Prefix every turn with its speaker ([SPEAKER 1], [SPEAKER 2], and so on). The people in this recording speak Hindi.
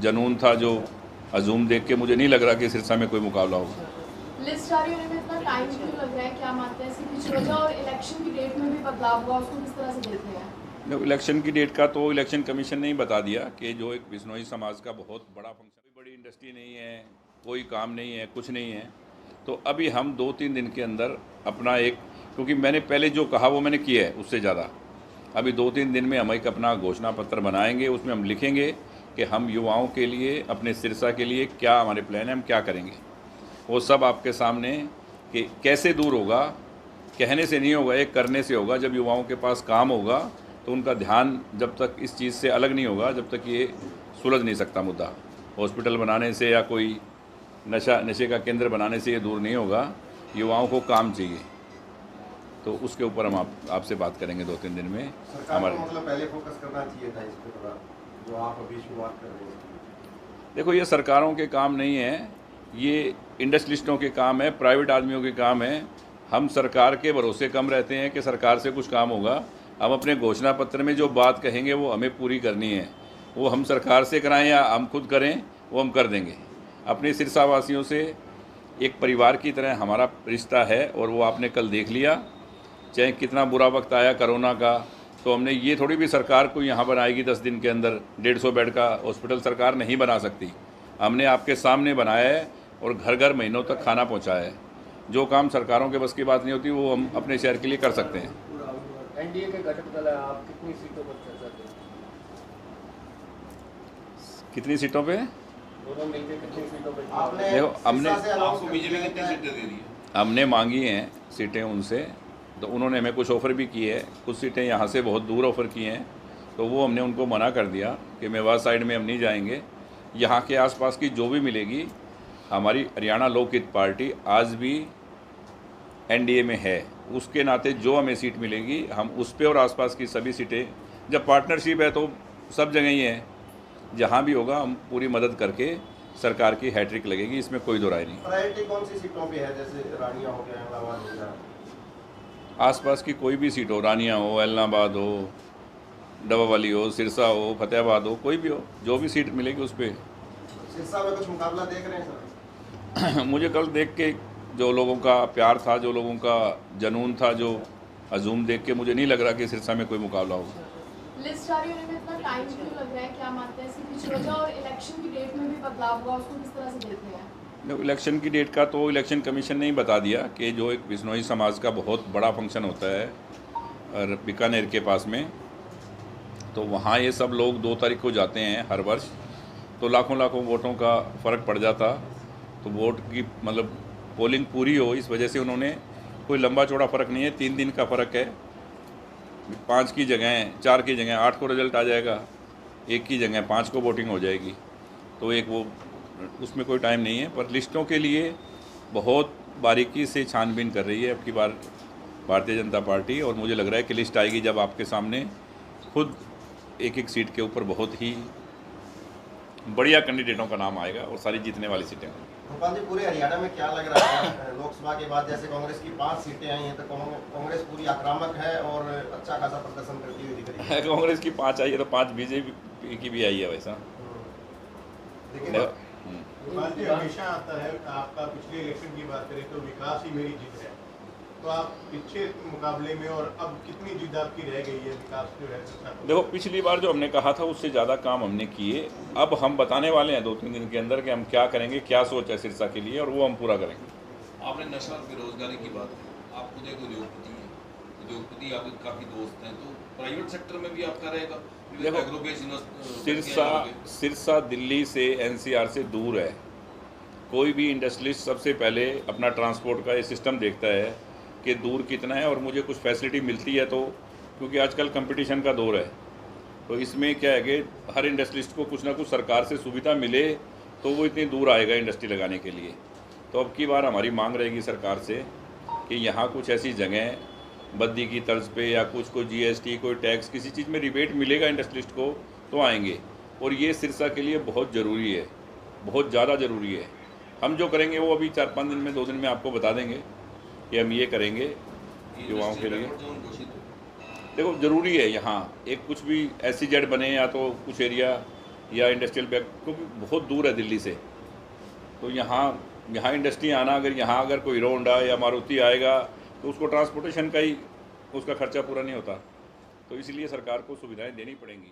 [SPEAKER 1] जुनून था, जो अजूम देख के मुझे नहीं लग रहा कि सिरसा में कोई मुकाबला होगा।
[SPEAKER 2] लिस्ट जारी होने में इतना टाइम क्यों लग रहा है, क्या मानते हैं इसकी कुछ वजह, और इलेक्शन की डेट में भी बदलाव हुआ, उसको किस तरह से देखते हैं?
[SPEAKER 1] देखो, इलेक्शन की डेट का तो इलेक्शन कमीशन ने ही बता दिया कि जो एक बिश्नोई समाज का बहुत बड़ा फंक्शन, कोई बड़ी इंडस्ट्री नहीं है, कोई काम नहीं है, कुछ नहीं है। तो अभी हम 2-3 दिन के अंदर अपना एक, क्योंकि मैंने पहले जो कहा वो मैंने किया है, उससे ज़्यादा अभी 2-3 दिन में हम एक अपना घोषणा पत्र बनाएंगे। उसमें हम लिखेंगे कि हम युवाओं के लिए, अपने सिरसा के लिए क्या हमारे प्लान है, हम क्या करेंगे। वो सब आपके सामने कि कैसे दूर होगा, कहने से नहीं होगा, एक करने से होगा। जब युवाओं के पास काम होगा तो उनका ध्यान जब तक इस चीज़ से अलग नहीं होगा, जब तक ये सुलझ नहीं सकता मुद्दा। हॉस्पिटल बनाने से या कोई नशे का केंद्र बनाने से ये दूर नहीं होगा। युवाओं को काम चाहिए, तो उसके ऊपर हम आपसे बात करेंगे 2-3 दिन में।
[SPEAKER 3] हमारे मतलब पहले फोकस करना चाहिए था इस पे थोड़ा, जो आप अभी शुरुआत कर रहे हैं।
[SPEAKER 1] देखो, ये सरकारों के काम नहीं है, ये इंडस्ट्रियलिस्टों के काम है, प्राइवेट आदमियों के काम है। हम सरकार के भरोसे कम रहते हैं कि सरकार से कुछ काम होगा। हम अपने घोषणा पत्र में जो बात कहेंगे वो हमें पूरी करनी है। वो हम सरकार से कराएं या हम खुद करें, वो हम कर देंगे। अपने सिरसा वासियों से एक परिवार की तरह हमारा रिश्ता है, और वो आपने कल देख लिया। चाहे कितना बुरा वक्त आया कोरोना का, तो हमने ये थोड़ी भी सरकार को यहाँ बनाएगी 10 दिन के अंदर 150 बेड का हॉस्पिटल सरकार नहीं बना सकती। हमने आपके सामने बनाया है और घर घर महीनों तक खाना पहुँचाया है। जो काम सरकारों के बस की बात नहीं होती, वो हम अपने शहर के लिए कर सकते हैं।
[SPEAKER 4] एनडीए के गठबंधन है, आप कितनी सीटों पर चर्चा करें?
[SPEAKER 1] कितनी सीटों पे?
[SPEAKER 4] दोनों मिलकर कितनी सीटों पर?
[SPEAKER 3] आपने
[SPEAKER 1] देखो,
[SPEAKER 3] आपको
[SPEAKER 5] बीजेपी कितनी सीटें दे दी है?
[SPEAKER 1] हमने मांगी हैं सीटें उनसे, तो उन्होंने हमें कुछ ऑफ़र भी की है। कुछ सीटें यहाँ से बहुत दूर ऑफ़र की हैं, तो वो हमने उनको मना कर दिया कि मेवात साइड में हम नहीं जाएंगे। यहाँ के आसपास की जो भी मिलेगी, हमारी हरियाणा लोकहित पार्टी आज भी एनडीए में है, उसके नाते जो हमें सीट मिलेगी हम उस पे, और आसपास की सभी सीटें, जब पार्टनरशिप है तो सब जगह ही है, जहाँ भी होगा हम पूरी मदद करके सरकार की हैट्रिक लगेगी, इसमें कोई दो राय नहीं।
[SPEAKER 3] प्रायोरिटी कौन सी सीटों पे है, जैसे रानिया हो गया, इलाहाबाद हो गया?
[SPEAKER 1] आसपास की कोई भी सीट हो, रानिया हो, एलनाबाद हो, डबावाली हो, सिरसा हो, फतेहाबाद हो, कोई भी हो, जो भी सीट मिलेगी उस पर।
[SPEAKER 3] सिरसा में कुछ मुकाबला देख रहे हैं सर?
[SPEAKER 1] मुझे कल देख के जो लोगों का प्यार था, जो लोगों का जुनून था, जो अजूम देख के मुझे नहीं लग रहा कि सिरसा में कोई मुकाबला होगा।
[SPEAKER 2] लिस्ट जारी होने में इतना टाइम क्यों लग रहा है, क्या मानते हैं इसकी कुछ वजह, और इलेक्शन की डेट में भी बदलाव हुआ, उसको किस तरह से देखते हैं?
[SPEAKER 1] देखो, इलेक्शन की डेट का तो इलेक्शन कमीशन ने ही बता दिया कि जो एक बिश्नोई समाज का बहुत बड़ा फंक्शन होता है और बीकानेर के पास में, तो वहाँ ये सब लोग 2 तारीख को जाते हैं हर वर्ष, तो लाखों लाखों वोटों का फ़र्क पड़ जाता। तो वोट की मतलब पोलिंग पूरी हो, इस वजह से उन्होंने, कोई लंबा चौड़ा फ़र्क नहीं है, 3 दिन का फ़र्क है। 5 की जगह 4 की जगह 8 को रिजल्ट आ जाएगा, 1 की जगह 5 को वोटिंग हो जाएगी। तो एक वो, उसमें कोई टाइम नहीं है। पर लिस्टों के लिए बहुत बारीकी से छानबीन कर रही है अब की बार भारतीय जनता पार्टी, और मुझे लग रहा है कि लिस्ट आएगी जब आपके सामने खुद एक एक सीट के ऊपर बहुत ही बढ़िया कैंडिडेटों का नाम आएगा और सारी जीतने वाली सीटें होंगी।
[SPEAKER 3] गोपाल जी, पूरे हरियाणा में क्या लग रहा है, लोकसभा के बाद जैसे कांग्रेस की 5 सीटें आई हैं, तो कांग्रेस पूरी आक्रामक है और अच्छा खासा प्रदर्शन करती हुई दिख रही है?
[SPEAKER 1] कांग्रेस की 5 आई है तो 5 बीजेपी की भी आई है वैसा।
[SPEAKER 3] लेकिन
[SPEAKER 6] गोपाल जी, हमेशा आता है आपका, पिछले इलेक्शन की बात करें तो विकास ही मेरी जीत है, तो आप पिछले मुकाबले में और अब कितनी जीत आपकी रह गई है विकास जो है?
[SPEAKER 1] देखो, पिछली बार जो हमने कहा था उससे ज़्यादा काम हमने किए। अब हम बताने वाले हैं 2-3 दिन के अंदर कि हम क्या करेंगे, क्या सोच है सिरसा के लिए, और वो हम पूरा करेंगे।
[SPEAKER 5] आपने नशा और बेरोजगारी की बात की, आप खुद एक उद्योगपति हैं, उद्योगपति आपके काफ़ी दोस्त हैं, तो प्राइवेट सेक्टर में भी आपका रहेगा?
[SPEAKER 1] देखो, सिरसा दिल्ली से, एनसीआर से दूर है। कोई भी इंडस्ट्रियलिस्ट सबसे पहले अपना ट्रांसपोर्ट का ये सिस्टम देखता है कि दूर कितना है और मुझे कुछ फैसिलिटी मिलती है, तो क्योंकि आजकल कंपटीशन का दौर है, तो इसमें क्या है कि हर इंडस्ट्रियलिस्ट को कुछ ना कुछ सरकार से सुविधा मिले तो वो इतनी दूर आएगा इंडस्ट्री लगाने के लिए। तो अब की बार हमारी मांग रहेगी सरकार से कि यहाँ कुछ ऐसी जगह बद्दी की तर्ज पे या कुछ को जीएसटी, कोई टैक्स, किसी चीज़ में रिबेट मिलेगा इंडस्ट्रियलिस्ट को तो आएंगे। और ये सिरसा के लिए बहुत ज़रूरी है, बहुत ज़्यादा ज़रूरी है। हम जो करेंगे वो अभी 4-5 दिन में, 2 दिन में आपको बता देंगे कि हम ये करेंगे युवाओं के लिए। देखो, ज़रूरी है यहाँ एक कुछ भी SEZ बने, या तो कुछ एरिया या इंडस्ट्रियल बैक, क्योंकि बहुत दूर है दिल्ली से। तो यहाँ इंडस्ट्री आना, अगर कोई हीरो होंडा या मारुति आएगा तो उसको ट्रांसपोर्टेशन का ही उसका खर्चा पूरा नहीं होता। तो इसलिए सरकार को सुविधाएं देनी पड़ेंगी।